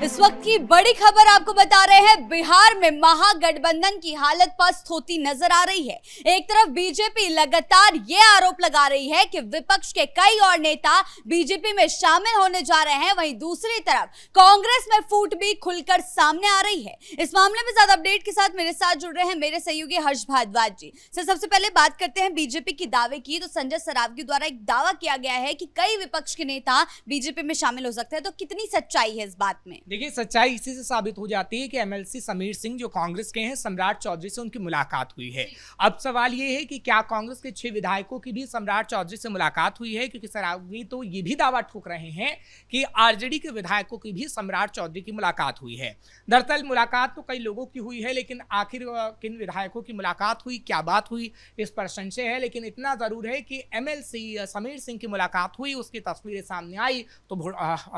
इस वक्त की बड़ी खबर आपको बता रहे हैं। बिहार में महागठबंधन की हालत पस्त होती नजर आ रही है। एक तरफ बीजेपी लगातार ये आरोप लगा रही है कि विपक्ष के कई और नेता बीजेपी में शामिल होने जा रहे हैं, वहीं दूसरी तरफ कांग्रेस में फूट भी खुलकर सामने आ रही है। इस मामले में ज्यादा अपडेट के साथ मेरे साथ जुड़ रहे हैं मेरे सहयोगी हर्ष भारद्वाज जी। सर, सबसे पहले बात करते हैं बीजेपी की दावे की। तो संजय सरावगी द्वारा एक दावा किया गया है कि कई विपक्ष के नेता बीजेपी में शामिल हो सकते हैं, तो कितनी सच्चाई है इस बात में? देखिए, सच्चाई इसी से साबित हो जाती है कि एमएलसी समीर सिंह जो कांग्रेस के हैं, सम्राट चौधरी से उनकी मुलाकात हुई है। अब सवाल ये है कि क्या कांग्रेस के 6 विधायकों की भी सम्राट चौधरी से मुलाकात हुई है, क्योंकि सरावगी तो ये भी दावा ठोक रहे हैं कि आरजेडी के विधायकों की भी सम्राट चौधरी की मुलाकात हुई है। दरअसल मुलाकात तो कई लोगों की हुई है, लेकिन आखिर किन विधायकों की मुलाकात हुई, क्या बात हुई, इस पर संशय है। लेकिन इतना जरूर है कि एमएलसी समीर सिंह की मुलाकात हुई, उसकी तस्वीरें सामने आई तो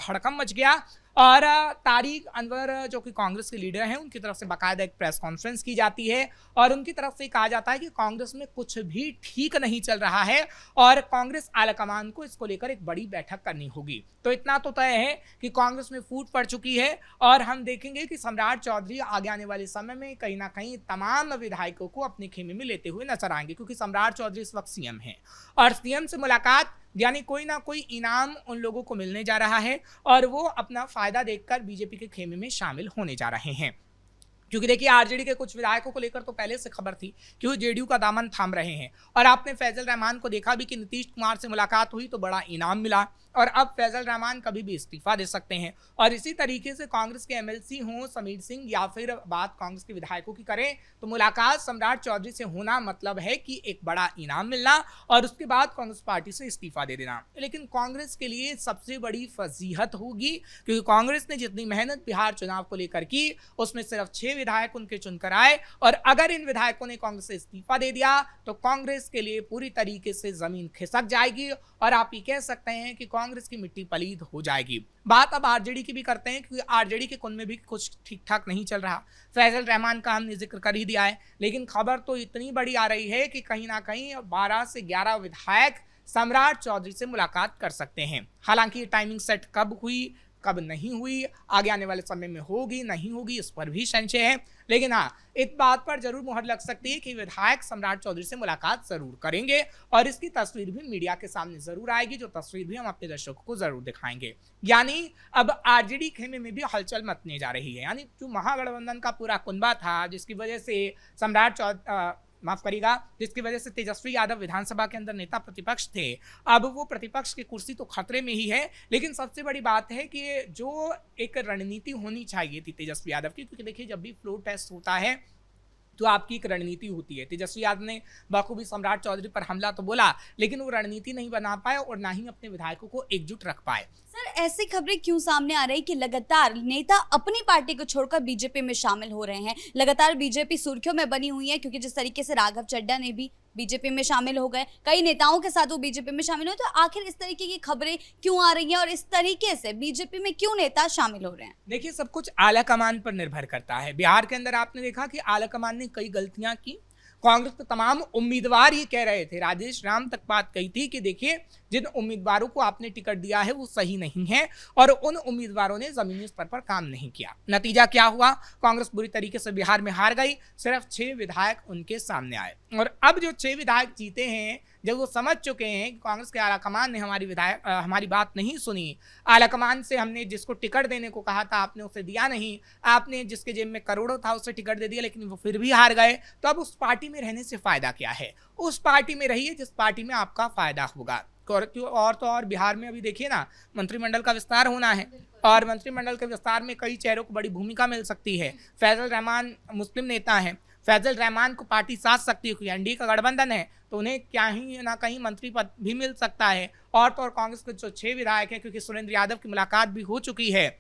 हड़कंप मच गया। और तारिक अनवर जो कि कांग्रेस के लीडर हैं, उनकी तरफ से बाकायदा एक प्रेस कॉन्फ्रेंस की जाती है और उनकी तरफ से कहा जाता है कि कांग्रेस में कुछ भी ठीक नहीं चल रहा है और कांग्रेस आलाकमान को इसको लेकर एक बड़ी बैठक करनी होगी। तो इतना तो तय है कि कांग्रेस में फूट पड़ चुकी है और हम देखेंगे कि सम्राट चौधरी आगे आने वाले समय में कहीं ना कहीं तमाम विधायकों को अपने खेमे में लेते हुए नजर आएंगे, क्योंकि सम्राट चौधरी इस वक्त सीएम है और सीएम से मुलाकात यानी कोई ना कोई इनाम उन लोगों को मिलने जा रहा है और वो अपना फायदा देखकर बीजेपी के खेमे में शामिल होने जा रहे हैं। क्योंकि देखिए, आरजेडी के कुछ विधायकों को लेकर तो पहले से खबर थी कि वो जेडीयू का दामन थाम रहे हैं और आपने फैजल रहमान को देखा भी कि नीतीश कुमार से मुलाकात हुई तो बड़ा इनाम मिला और अब फैजल रहमान कभी भी इस्तीफा दे सकते हैं। और इसी तरीके से कांग्रेस के एमएलसी हों समीर सिंह या फिर बात कांग्रेस के विधायकों की करें तो मुलाकात सम्राट चौधरी से होना मतलब है कि एक बड़ा इनाम मिलना और उसके बाद कांग्रेस पार्टी से इस्तीफा दे देना। लेकिन कांग्रेस के लिए सबसे बड़ी फजीहत होगी, क्योंकि कांग्रेस ने जितनी मेहनत बिहार चुनाव को लेकर की उसमें सिर्फ 6 विधायक उनके चुनकर आए और अगर इन विधायकों ने कांग्रेस से इस्तीफा दे दिया तो कांग्रेस के लिए पूरी तरीके से जमीन खिसक जाएगी और आप ये कह सकते हैं कि कांग्रेस की मिट्टी पलीद हो जाएगी। बात अब आरजेडी की भी करते हैं, क्योंकि आरजेडी के कुन में भी कुछ ठीक ठाक नहीं चल रहा। फैजल रहमान का हमने जिक्र कर ही दिया है, लेकिन खबर तो इतनी बड़ी आ रही है कि कहीं ना कहीं 12 से 11 विधायक सम्राट चौधरी से मुलाकात कर सकते हैं। हालांकि ये टाइमिंग सेट कब हुई कब नहीं हुई, आगे आने वाले समय में होगी नहीं होगी, इस पर भी संशय है। लेकिन हाँ, इस बात पर जरूर मुहर लग सकती है कि विधायक सम्राट चौधरी से मुलाकात जरूर करेंगे और इसकी तस्वीर भी मीडिया के सामने जरूर आएगी, जो तस्वीर भी हम अपने दर्शकों को जरूर दिखाएंगे। यानी अब आरजेडी खेमे में भी हलचल मचने जा रही है। यानी जो महागठबंधन का पूरा कुनबा था, जिसकी वजह से सम्राट माफ करिएगा, जिसकी वजह से तेजस्वी यादव विधानसभा के अंदर नेता प्रतिपक्ष थे, अब वो प्रतिपक्ष की कुर्सी तो खतरे में ही है। लेकिन सबसे बड़ी बात है कि जो एक रणनीति होनी चाहिए थी तेजस्वी यादव की, क्योंकि देखिए जब भी फ्लोर टेस्ट होता है तो आपकी एक रणनीति होती है। तेजस्वी यादव ने बखूबी सम्राट चौधरी पर हमला तो बोला, लेकिन वो रणनीति नहीं बना पाए और ना ही अपने विधायकों को एकजुट रख पाए। सर, ऐसी खबरें क्यों सामने आ रही कि लगातार नेता अपनी पार्टी को छोड़कर बीजेपी में शामिल हो रहे हैं? लगातार बीजेपी सुर्खियों में बनी हुई है, क्योंकि जिस तरीके से राघव चड्ढा ने भी बीजेपी में शामिल हो गए, कई नेताओं के साथ वो बीजेपी में शामिल हुए, तो आखिर इस तरीके की खबरें क्यों आ रही हैं और इस तरीके से बीजेपी में क्यों नेता शामिल हो रहे हैं? देखिए, सब कुछ आला कमान पर निर्भर करता है। बिहार के अंदर आपने देखा कि आला कमान ने कई गलतियां की। कांग्रेस के तमाम उम्मीदवार ये कह रहे थे, राजेश राम तक बात कही थी कि देखिए जिन उम्मीदवारों को आपने टिकट दिया है वो सही नहीं है और उन उम्मीदवारों ने जमीनी स्तर पर काम नहीं किया। नतीजा क्या हुआ? कांग्रेस बुरी तरीके से बिहार में हार गई, सिर्फ 6 विधायक उनके सामने आए और अब जो 6 विधायक जीते हैं, जब वो समझ चुके हैं कि कांग्रेस के आलाकमान ने हमारी बात नहीं सुनी, आलाकमान से हमने जिसको टिकट देने को कहा था आपने उसे दिया नहीं, आपने जिसके जेब में करोड़ों था उसे टिकट दे दिया लेकिन वो फिर भी हार गए, तो अब उस पार्टी में रहने से फायदा क्या है? उस पार्टी में रहिए जिस पार्टी में आपका फायदा होगा। और तो और बिहार में अभी देखिए ना, मंत्रिमंडल का विस्तार होना है और मंत्रिमंडल के विस्तार में कई चेहरों को बड़ी भूमिका मिल सकती है। फैजल रहमान मुस्लिम नेता हैं, फैजल रहमान को पार्टी साथ सकती है, क्योंकि एनडीए का गठबंधन है, तो उन्हें क्या ही ना कहीं मंत्री पद भी मिल सकता है। और तो और कांग्रेस के जो 6 विधायक हैं, क्योंकि सुरेंद्र यादव की मुलाकात भी हो चुकी है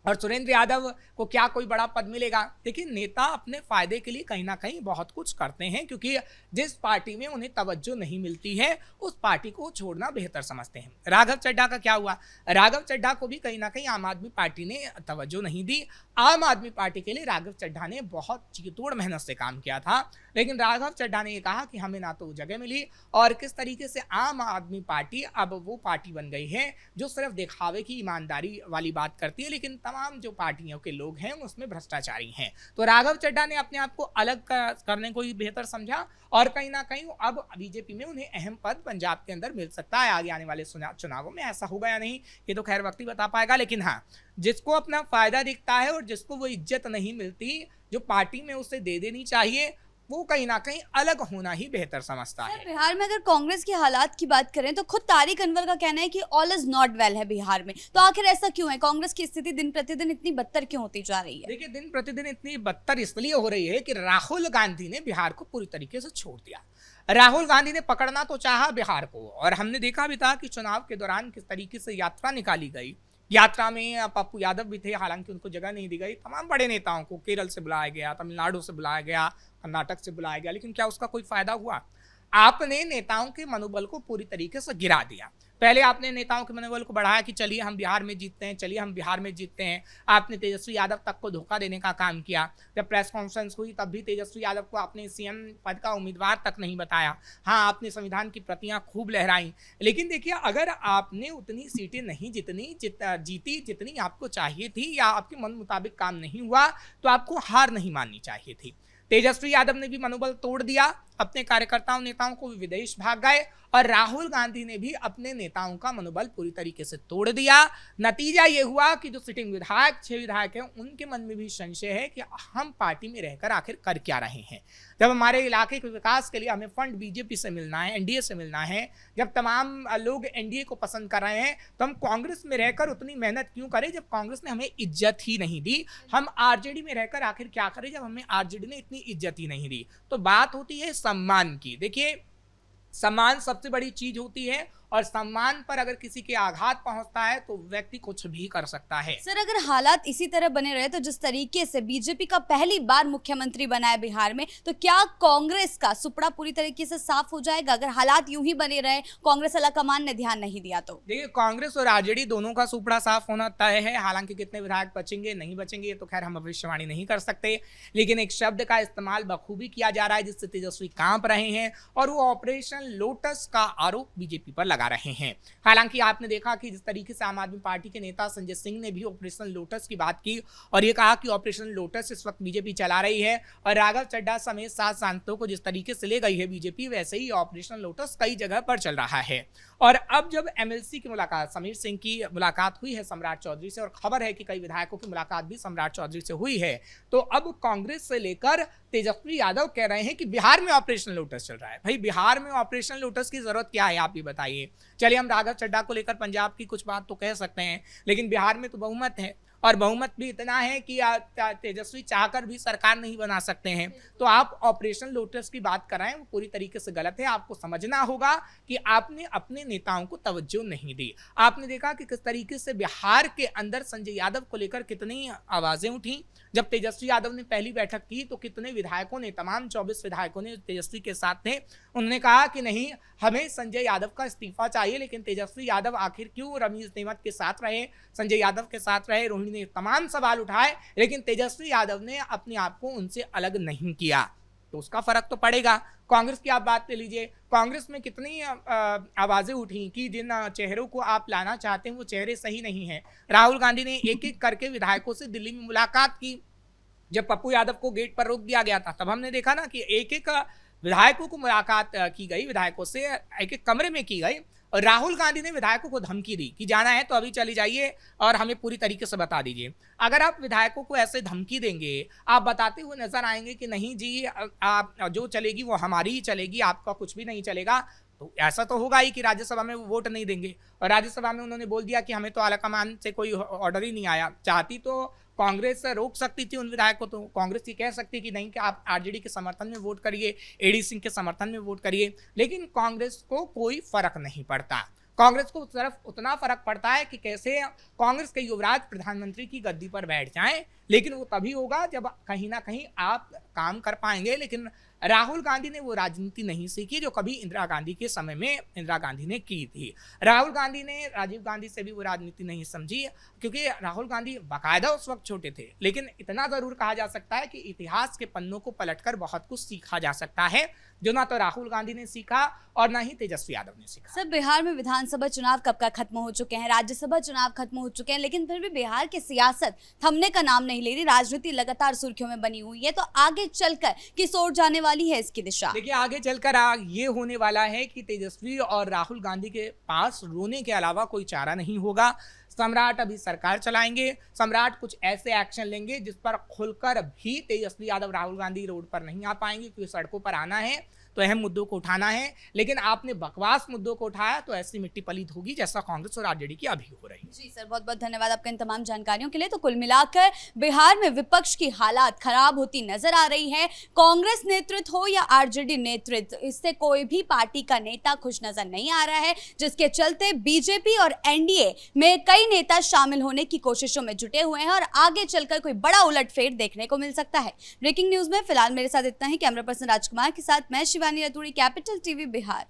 और सुरेंद्र यादव को क्या कोई बड़ा पद मिलेगा? देखिए, नेता अपने फायदे के लिए कहीं ना कहीं बहुत कुछ करते हैं, क्योंकि जिस पार्टी में उन्हें तवज्जो नहीं मिलती है उस पार्टी को छोड़ना बेहतर समझते हैं। राघव चड्ढा का क्या हुआ? राघव चड्ढा को भी कहीं ना कहीं आम आदमी पार्टी ने तवज्जो नहीं दी आम आदमी पार्टी के लिए राघव चड्ढा ने बहुत जीतोड़ मेहनत से काम किया था, लेकिन राघव चड्ढा ने ये कहा कि हमें ना तो वो जगह मिली और किस तरीके से आम आदमी पार्टी अब वो पार्टी बन गई है जो सिर्फ दिखावे की ईमानदारी वाली बात करती है, लेकिन तमाम जो पार्टियों के लोग हैं उसमें भ्रष्टाचारी हैं। तो राघव चड्ढा ने अपने आप को अलग करने को ही बेहतर समझा और कहीं ना कहीं अब बीजेपी में उन्हें अहम पद पंजाब के अंदर मिल सकता है। आगे आने वाले चुनावों में ऐसा होगा या नहीं ये तो खैर वक्त ही बता पाएगा, लेकिन हाँ, जिसको अपना फायदा दिखता है और जिसको वो इज्जत नहीं मिलती जो पार्टी में उसे दे देनी चाहिए, वो कहीं ना कहीं अलग होना ही बेहतर समझता है। बिहार में अगर कांग्रेस के हालात की बात करें तो खुद तारिक अनवर का कहना है कि ऑल इज नॉट वेल है बिहार में, तो आखिर ऐसा क्यों है? कांग्रेस की स्थिति दिन प्रतिदिन इतनी बदतर क्यों होती जा रही है? देखिए, दिन प्रतिदिन इतनी बदतर इसलिए हो रही है कि राहुल गांधी ने बिहार को पूरी तरीके से छोड़ दिया। राहुल गांधी ने पकड़ना तो चाहा बिहार को, और हमने देखा भी था कि चुनाव के दौरान किस तरीके से यात्रा निकाली गई। यात्रा में पप्पू यादव भी थे, हालांकि उनको जगह नहीं दी गई। तमाम बड़े नेताओं को केरल से बुलाया गया, तमिलनाडु से बुलाया गया, कर्नाटक से बुलाया गया, लेकिन क्या उसका कोई फायदा हुआ? आपने नेताओं के मनोबल को पूरी तरीके से गिरा दिया। पहले आपने नेताओं के मनोबल को बढ़ाया कि चलिए हम बिहार में जीतते हैं, चलिए हम बिहार में जीतते हैं। आपने तेजस्वी यादव तक को धोखा देने का काम किया। जब प्रेस कॉन्फ्रेंस हुई तब भी तेजस्वी यादव को आपने सीएम पद का उम्मीदवार तक नहीं बताया। हाँ, आपने संविधान की प्रतियां खूब लहराई, लेकिन देखिए, अगर आपने उतनी सीटें नहीं जीती जितनी आपको चाहिए थी, या आपके मन मुताबिक काम नहीं हुआ, तो आपको हार नहीं माननी चाहिए थी। तेजस्वी यादव ने भी मनोबल तोड़ दिया, अपने कार्यकर्ताओं नेताओं को विदेश भाग गए, और राहुल गांधी ने भी अपने नेताओं का मनोबल पूरी तरीके से तोड़ दिया। नतीजा ये हुआ कि जो सिटिंग विधायक 6 विधायक हैं, उनके मन में भी संशय है कि हम पार्टी में रहकर आखिर कर क्या रहे हैं। जब हमारे इलाके के विकास के लिए हमें फंड बीजेपी से मिलना है, एनडीए से मिलना है, जब तमाम लोग एनडीए को पसंद कर रहे हैं, तो हम कांग्रेस में रहकर उतनी मेहनत क्यों करें जब कांग्रेस ने हमें इज्जत ही नहीं दी? हम आरजेडी में रहकर आखिर क्या करें जब हमें आरजेडी ने इतनी इज्जत ही नहीं दी? तो बात होती है सम्मान की। देखिए, सम्मान सबसे बड़ी चीज होती है, और सम्मान पर अगर किसी के आघात पहुंचता है तो व्यक्ति कुछ भी कर सकता है। सर, अगर हालात इसी तरह बने रहे तो जिस तरीके से बीजेपी का पहली बार मुख्यमंत्री बना है बिहार में, तो क्या कांग्रेस का सुपड़ा पूरी तरीके से साफ हो जाएगा अगर हालात यूं ही बने रहे, कांग्रेस आलाकमान ने ध्यान नहीं दिया तो? देखिए, कांग्रेस और आरजेडी दोनों का सुपड़ा साफ होना तय है। हालांकि कितने विधायक बचेंगे नहीं बचेंगे ये तो खैर हम भविष्यवाणी नहीं कर सकते, लेकिन एक शब्द का इस्तेमाल बखूबी किया जा रहा है जिससे तेजस्वी कांप रहे हैं, और वो ऑपरेशन लोटस का आरोप बीजेपी पर लगा रहे हैं। हालांकि आपने देखा कि जिस तरीके से आम आदमी पार्टी के नेता संजय सिंह ने भी ऑपरेशन लोटस की बात की और ये कहा कि ऑपरेशन लोटस इस वक्त बीजेपी चला रही है, और राघव चड्ढा समेत 7 सांसदों को जिस तरीके से ले गई है बीजेपी, वैसे ही ऑपरेशन लोटस कई जगह पर चल रहा है। और अब जब एमएलसी की मुलाकात, समीर सिंह की मुलाकात हुई है सम्राट चौधरी से, और खबर है कि कई विधायकों की मुलाकात भी सम्राट चौधरी से हुई है, तो अब कांग्रेस से लेकर तेजस्वी यादव कह रहे हैं कि बिहार में ऑपरेशन लोटस चल रहा है। भाई, बिहार में ऑपरेशन लोटस की जरूरत क्या है, आप ही बताइए। चलिए, हम राघव चड्ढा को लेकर पंजाब की कुछ बात तो कह सकते हैं, लेकिन बिहार में तो बहुमत है, और बहुमत भी इतना है कि तेजस्वी चाहकर भी सरकार नहीं बना सकते हैं। तो आप ऑपरेशन लोटस की बात कर रहे हैं, वो पूरी तरीके से गलत है। आपको समझना होगा कि आपने अपने नेताओं को तवज्जो नहीं दी। आपने देखा कि किस तरीके से बिहार के अंदर संजय यादव को लेकर कितनी आवाजें उठी। जब तेजस्वी यादव ने पहली बैठक की तो कितने विधायकों ने, तमाम 24 विधायकों ने तेजस्वी के साथ थे, उन्होंने कहा कि नहीं, हमें संजय यादव का इस्तीफा चाहिए। लेकिन तेजस्वी यादव आखिर क्यों रमीज नेमत के साथ रहे, संजय यादव के साथ रहे? रोहिणी ने तमाम सवाल उठाए, लेकिन तेजस्वी यादव ने अपने आप को उनसे अलग नहीं किया, तो उसका फर्क तो पड़ेगा। कांग्रेस की आप बात ले लीजिए, कांग्रेस में कितनी आवाजें उठी कि जिन चेहरों को आप लाना चाहते हैं वो चेहरे सही नहीं हैं। राहुल गांधी ने एक एक करके विधायकों से दिल्ली में मुलाकात की। जब पप्पू यादव को गेट पर रोक दिया गया था तब हमने देखा ना कि एक एक विधायकों को मुलाकात की गई, विधायकों से एक एक कमरे में की गई, और राहुल गांधी ने विधायकों को धमकी दी कि जाना है तो अभी चली जाइए और हमें पूरी तरीके से बता दीजिए। अगर आप विधायकों को ऐसे धमकी देंगे, आप बताते हुए नजर आएंगे कि नहीं जी, आप जो चलेगी वो हमारी ही चलेगी, आपका कुछ भी नहीं चलेगा, तो ऐसा तो होगा ही कि राज्यसभा में वो वोट नहीं देंगे। और राज्यसभा में उन्होंने बोल दिया कि हमें तो आलाकमान से कोई ऑर्डर ही नहीं आया। चाहती तो कांग्रेस रोक सकती थी उन विधायक को, तो कांग्रेस ये कह सकती कि नहीं कि आप आरजेडी के समर्थन में वोट करिए, एडी सिंह के समर्थन में वोट करिए, लेकिन कांग्रेस को कोई फर्क नहीं पड़ता। कांग्रेस को सिर्फ उतना फर्क पड़ता है कि कैसे कांग्रेस के युवराज प्रधानमंत्री की गद्दी पर बैठ जाएं, लेकिन वो तभी होगा जब कहीं ना कहीं आप काम कर पाएंगे। लेकिन राहुल गांधी ने वो राजनीति नहीं सीखी जो कभी इंदिरा गांधी के समय में इंदिरा गांधी ने की थी। राहुल गांधी ने राजीव गांधी से भी वो राजनीति नहीं समझी, क्योंकि राहुल गांधी बाकायदा उस वक्त छोटे थे। लेकिन इतना जरूर कहा जा सकता है कि इतिहास के पन्नों को पलटकर बहुत कुछ सीखा जा सकता है, जो ना तो राहुल गांधी ने सीखा और ना ही तेजस्वी यादव ने सीखा। सर, बिहार में विधानसभा चुनाव कब का खत्म हो चुके हैं, राज्यसभा चुनाव खत्म हो चुके हैं, लेकिन फिर भी बिहार की सियासत थमने का नाम नहीं ले रही। राजनीति लगातार सुर्खियों में बनी हुई है, तो आगे चलकर किस ओर जाने वाली है इसकी दिशा? देखिए, आगे चलकर ये होने वाला है कि तेजस्वी और राहुल गांधी के पास रोने के अलावा कोई चारा नहीं होगा। सम्राट अभी सरकार चलाएंगे, सम्राट कुछ ऐसे एक्शन लेंगे जिस पर खुलकर भी तेजस्वी यादव राहुल गांधी रोड पर नहीं आ पाएंगे, क्योंकि सड़कों पर आना है तो अहम मुद्दों को उठाना है। लेकिन आपने बकवास मुद्दों को उठाया तो ऐसी मिट्टी पलीत होगी जैसा कांग्रेस और आरजेडी की अभी हो रही है। जी सर, बहुत बहुत धन्यवाद आपका इन तमाम जानकारियों के लिए। तो कुल मिलाकर बिहार में विपक्ष की हालात खराब होती नजर आ रही है। कांग्रेस नेतृत्व हो या आरजेडी नेतृत्व, इससे कोई भी पार्टी का नेता खुश नजर नहीं आ रहा है, जिसके चलते बीजेपी और एनडीए में कई नेता शामिल होने की कोशिशों में जुटे हुए हैं और आगे चलकर कोई बड़ा उलटफेर देखने को मिल सकता है। ब्रेकिंग न्यूज में फिलहाल मेरे साथ इतना ही। कैमरा पर्सन राजकुमार के साथ मैं शिवानी रतूड़ी, कैपिटल टीवी बिहार।